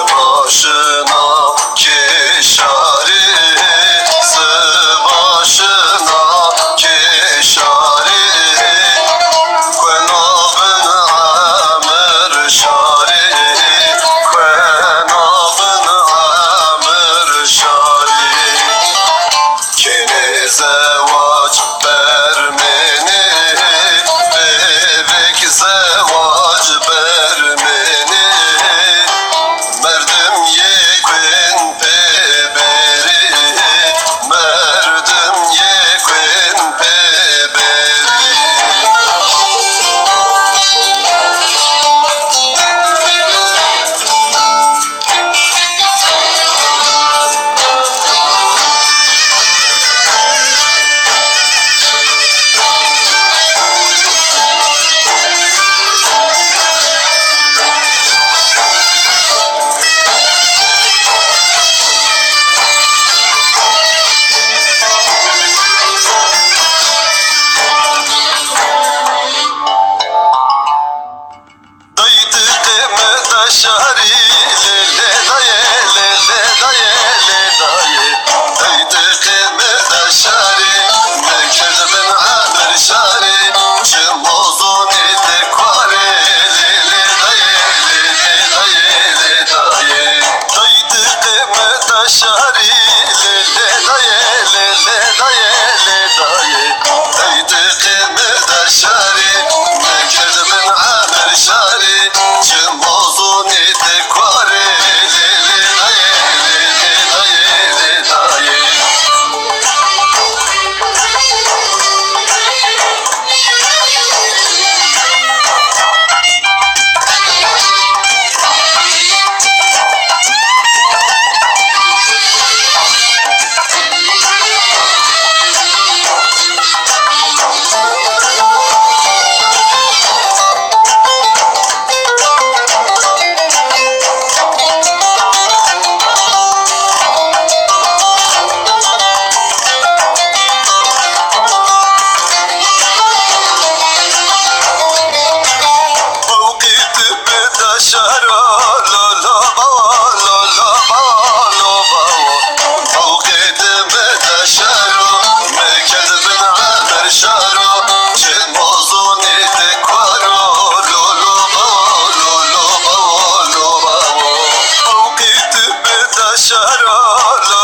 başına keşari, başına keşari, kwenabın amir şari, kwenabın amir şari, kene zevac bermeni, bebek zevac bermeni, merdim yekün peberi, merdim yekün peberi. Şari lele daye lele daye lele daye haydi kemede şari mekerde ben amir şari çimozun ede kware lele daye lele daye lele daye haydi kemede şari lele daye lele daye lele daye haydi kemede şari mekerde ben amir şari çimozun ede kware lele daye lele daye lele daye. Şara la la bava la la bava la bava Fevketime de şaro meked bin amir şaro çimozun ede kwaro lo lo bava lo lo bava lo bava Fevketime de şara la